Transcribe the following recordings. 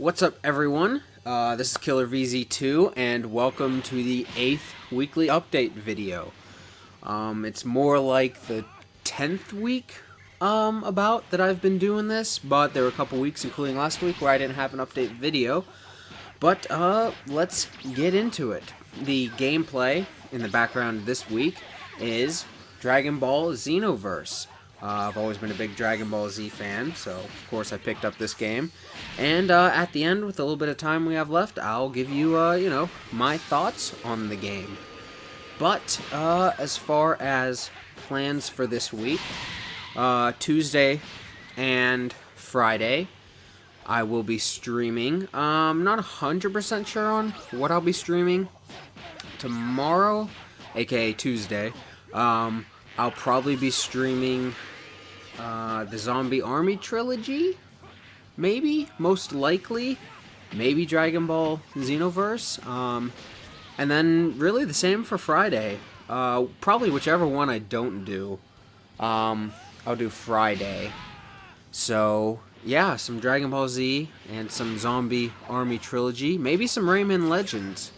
What's up, everyone? This is KillerVzTwo, and welcome to the 8th weekly update video. It's more like the 10th week, about that I've been doing this, but there were a couple weeks, including last week, where I didn't have an update video. But, let's get into it. The gameplay in the background this week is Dragon Ball Xenoverse. I've always been a big Dragon Ball Z fan, so of course I picked up this game. And at the end, with a little bit of time we have left, I'll give you, my thoughts on the game. But as far as plans for this week, Tuesday and Friday, I will be streaming. I'm not 100% sure on what I'll be streaming. Tomorrow, aka Tuesday, I'll probably be streaming the Zombie Army trilogy, maybe, most likely, maybe Dragon Ball Xenoverse, and then really the same for Friday. Probably whichever one I don't do, I'll do Friday. So yeah, some Dragon Ball Z and some Zombie Army trilogy, maybe some Rayman Legends,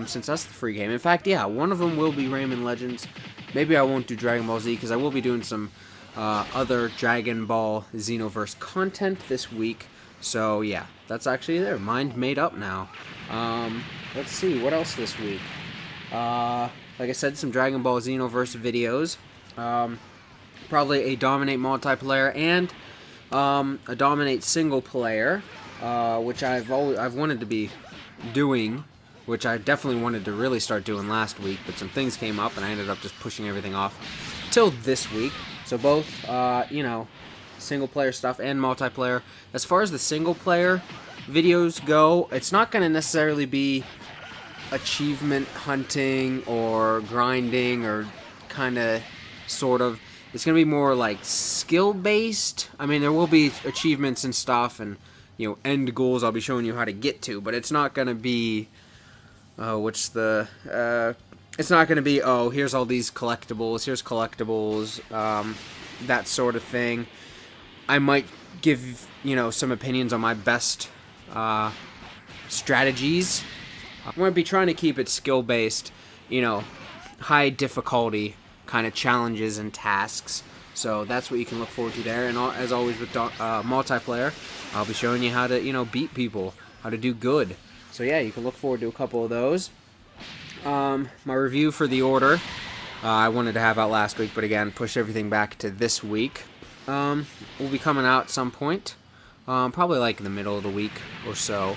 since that's the free game. In fact, yeah, one of them will be Rayman Legends. Maybe I won't do Dragon Ball Z because I will be doing some other Dragon Ball Xenoverse content this week. So yeah, that's actually there. Mind made up now. Let's see, what else this week? Like I said, some Dragon Ball Xenoverse videos. Probably a Dominate multiplayer and a Dominate single player, which I've wanted to be doing, which I definitely wanted to really start doing last week, but some things came up and I ended up just pushing everything off till this week. So both, single player stuff and multiplayer. As far as the single player videos go, it's not going to necessarily be achievement hunting or grinding or kind of, sort of. It's going to be more like skill-based. I mean, there will be achievements and stuff and, end goals I'll be showing you how to get to, but it's not going to be, it's not going to be, here's all these collectibles, here's collectibles, that sort of thing. I might give, some opinions on my best strategies. I'm going to be trying to keep it skill-based, high difficulty kind of challenges and tasks. So that's what you can look forward to there. And as always with multiplayer, I'll be showing you how to, beat people, how to do good. So yeah, you can look forward to a couple of those. My review for The Order, I wanted to have out last week, but again, push everything back to this week. Will be coming out at some point, probably like in the middle of the week or so.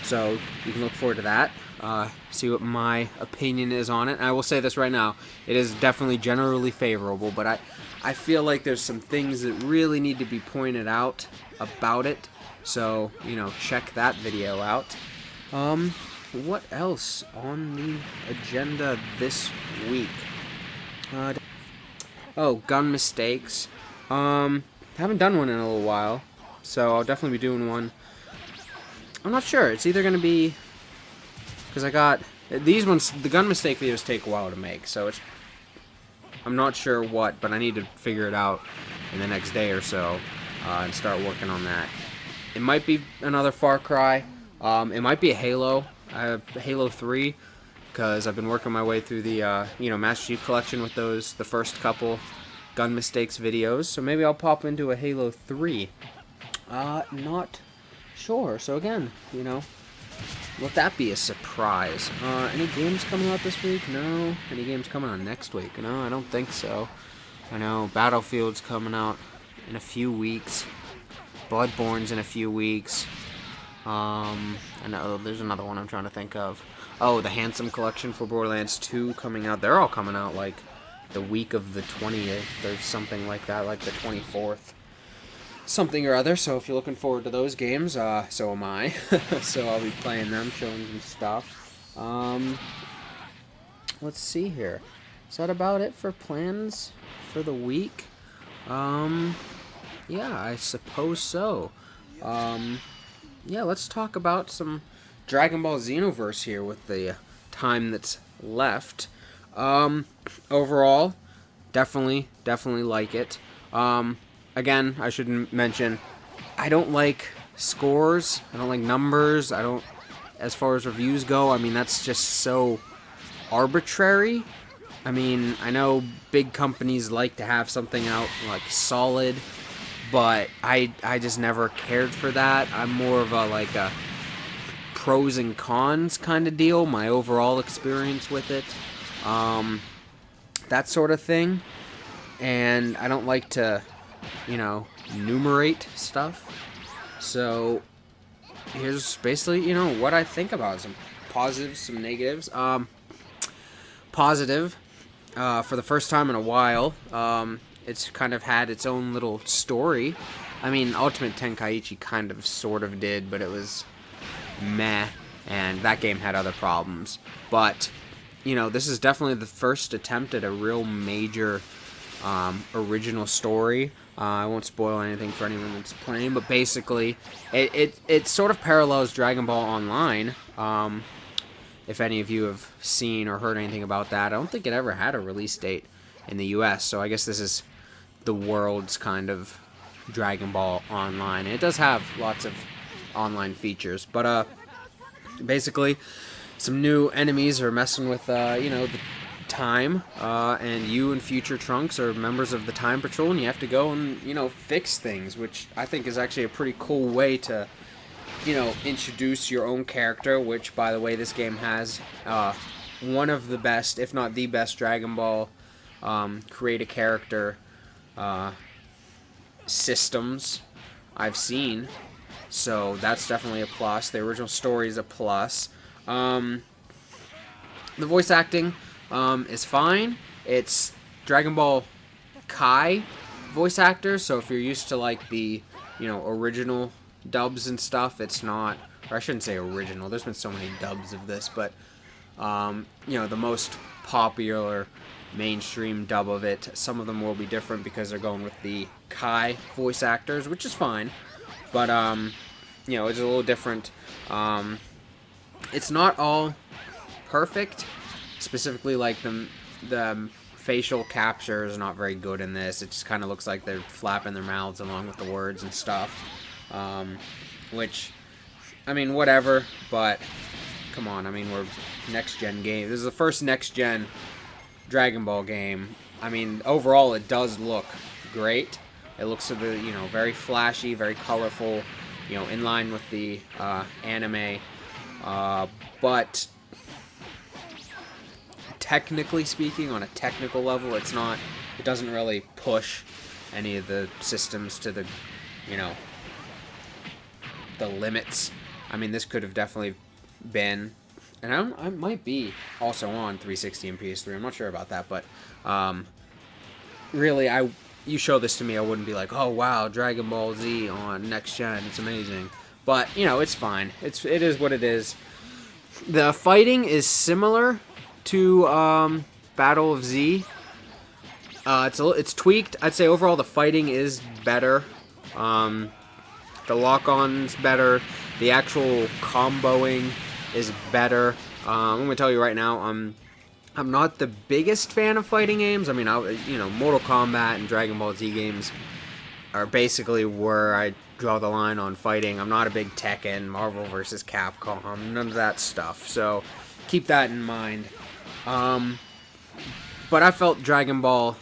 So you can look forward to that, see what my opinion is on it. And I will say this right now, it is definitely generally favorable, but I feel like there's some things that really need to be pointed out about it. So, check that video out. What else on the agenda this week? Gun mistakes. Haven't done one in a little while, so I'll definitely be doing one. I'm not sure. It's either going to be, because I got these ones. The gun mistake videos take a while to make, so I'm not sure what, but I need to figure it out in the next day or so and start working on that. It might be another Far Cry. It might be a Halo. Halo 3, because I've been working my way through the Master Chief Collection with the first couple gun mistakes videos. So maybe I'll pop into a Halo 3. Not sure. So again, let that be a surprise. Any games coming out this week? No. Any games coming out next week? No, I don't think so. I know Battlefield's coming out in a few weeks. Bloodborne's in a few weeks. I know there's another one I'm trying to think of. Oh, the Handsome Collection for Borderlands 2 coming out. They're all coming out like the week of the 20th or something like that, like the 24th. Something or other, so if you're looking forward to those games, so am I. So I'll be playing them, showing them stuff. Let's see here. Is that about it for plans for the week? Yeah, I suppose so. Yeah, let's talk about some Dragon Ball Xenoverse here with the time that's left. Overall, definitely like it. Again, I should mention, I don't like scores. I don't like numbers. I don't, as far as reviews go, I mean, that's just so arbitrary. I mean, I know big companies like to have something out, like, solid, but I just never cared for that. I'm more of a pros and cons kind of deal, my overall experience with it. That sort of thing. And I don't like to, numerate stuff. So here's basically, what I think about it. Some positives, some negatives. Positive, for the first time in a while, it's kind of had its own little story. I mean, Ultimate Tenkaichi kind of sort of did, but it was meh, and that game had other problems. But, this is definitely the first attempt at a real major original story. I won't spoil anything for anyone that's playing, but basically, it sort of parallels Dragon Ball Online. If any of you have seen or heard anything about that, I don't think it ever had a release date in the US, so I guess this is the world's kind of Dragon Ball Online. And it does have lots of online features, but basically, some new enemies are messing with, the time, and you and future Trunks are members of the Time Patrol, and you have to go and, fix things, which I think is actually a pretty cool way to, introduce your own character, which, by the way, this game has one of the best, if not the best, Dragon Ball create a character systems I've seen. So that's definitely a plus. The original story is a plus. The voice acting is fine. It's Dragon Ball Kai voice actors, so if you're used to like the original dubs and stuff, it's not, or I shouldn't say original, there's been so many dubs of this, but the most popular mainstream dub of it, some of them will be different because they're going with the Kai voice actors, which is fine, but it's a little different. It's not all perfect, specifically like the facial capture is not very good in this. It just kind of looks like they're flapping their mouths along with the words and stuff. Which, I mean, whatever, but come on, I mean, we're next-gen game. This is the first next-gen Dragon Ball game. I mean, overall, it does look great. It looks very flashy, very colorful, in line with the anime. But technically speaking, on a technical level, it doesn't really push any of the systems to the, the limits. I mean, this could have definitely been, and I might be also on 360 and PS3. I'm not sure about that, but really, you show this to me, I wouldn't be like, oh wow, Dragon Ball Z on next gen, it's amazing. But it's fine. It is what it is. The fighting is similar to Battle of Z. It's tweaked. I'd say overall the fighting is better. The lock-on's better. The actual comboing is better. I'm gonna tell you right now, I'm not the biggest fan of fighting games. I mean, Mortal Kombat and Dragon Ball Z games are basically where I draw the line on fighting. I'm not a big Tekken, Marvel vs. Capcom, none of that stuff. So keep that in mind. But I felt Dragon Ball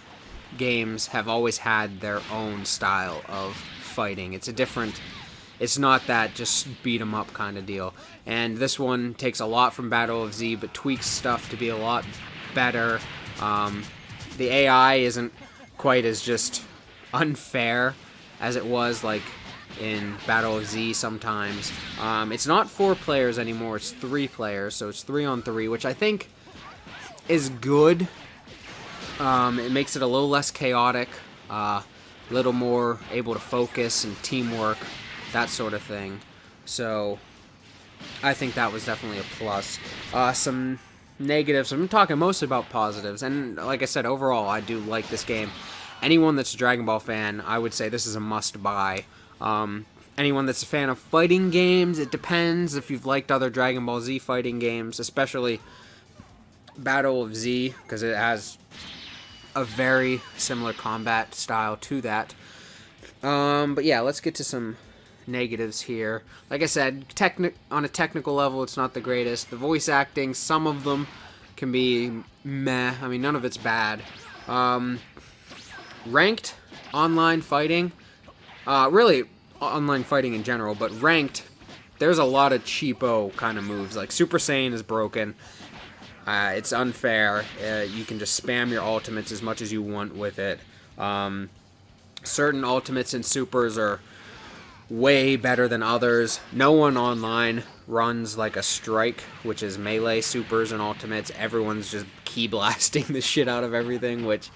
games have always had their own style of fighting. It's not that just beat 'em up kind of deal. And this one takes a lot from Battle of Z, but tweaks stuff to be a lot better. The AI isn't quite as just unfair as it was like in Battle of Z sometimes. It's not 4 players anymore, it's 3 players, so it's 3-on-3, which I think is good. It makes it a little less chaotic, a little more able to focus and teamwork, that sort of thing. So I think that was definitely a plus. Some negatives, I'm talking mostly about positives, and like I said, overall I do like this game. Anyone that's a Dragon Ball fan, I would say this is a must-buy. Anyone that's a fan of fighting games, it depends if you've liked other Dragon Ball Z fighting games, especially Battle of Z, because it has a very similar combat style to that. But yeah, let's get to some negatives here. Like I said, on a technical level, it's not the greatest. The voice acting, some of them can be meh. I mean, none of it's bad. Ranked online fighting, really online fighting in general, but ranked, there's a lot of cheapo kind of moves. Like Super Saiyan is broken. It's unfair. You can just spam your ultimates as much as you want with it. Certain ultimates and supers are way better than others. No one online runs like a strike, which is melee supers and ultimates. Everyone's just key blasting the shit out of everything, which,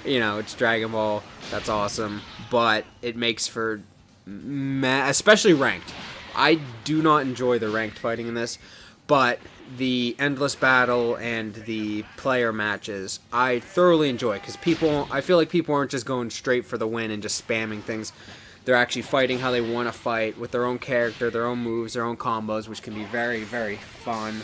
you know, it's Dragon Ball. That's awesome. But it makes for especially ranked. I do not enjoy the ranked fighting in this, but the endless battle and the player matches I thoroughly enjoy, because I feel like people aren't just going straight for the win and just spamming things. They're actually fighting how they want to fight with their own character, their own moves, their own combos, which can be very, very fun.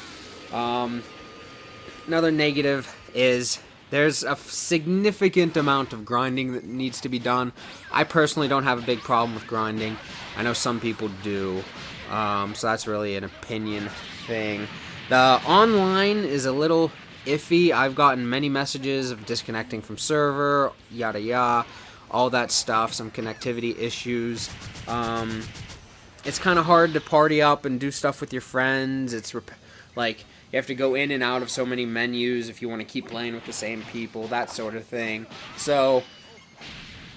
Another negative is there's a significant amount of grinding that needs to be done. I personally don't have a big problem with grinding. I know some people do, so that's really an opinion thing. The online is a little iffy. I've gotten many messages of disconnecting from server, yada yada, all that stuff, some connectivity issues. It's kind of hard to party up and do stuff with your friends. It's like you have to go in and out of so many menus if you want to keep playing with the same people, that sort of thing. So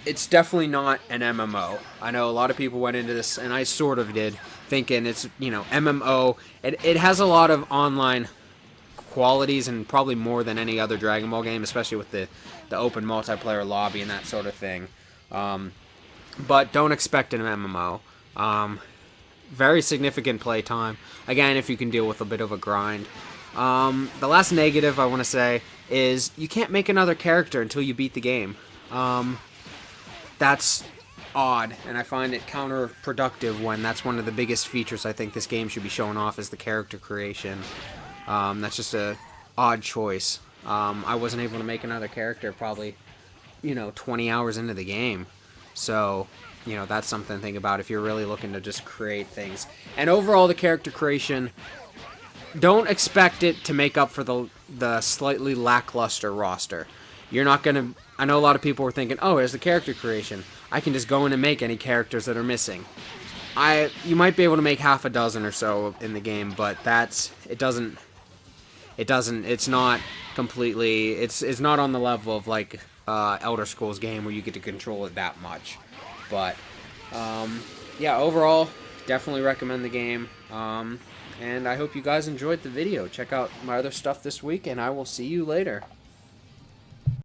it's definitely not an MMO. I know a lot of people went into this, and I sort of did, thinking it's, you know, MMO. It has a lot of online qualities, and probably more than any other Dragon Ball game, especially with the open multiplayer lobby and that sort of thing. But don't expect an MMO. Very significant play time. Again, if you can deal with a bit of a grind. The last negative I want to say is you can't make another character until you beat the game. That's odd, and I find it counterproductive when that's one of the biggest features I think this game should be showing off, is the character creation. That's just a odd choice. I wasn't able to make another character probably, 20 hours into the game. So, that's something to think about if you're really looking to just create things. And overall, the character creation, don't expect it to make up for the slightly lackluster roster. You're not going to... I know a lot of people were thinking, oh, there's the character creation. I can just go in and make any characters that are missing. You might be able to make half a dozen or so in the game, but it's not completely... It's not on the level of, like, Elder Scrolls game where you get to control it that much. But, yeah, overall, definitely recommend the game. And I hope you guys enjoyed the video. Check out my other stuff this week, and I will see you later.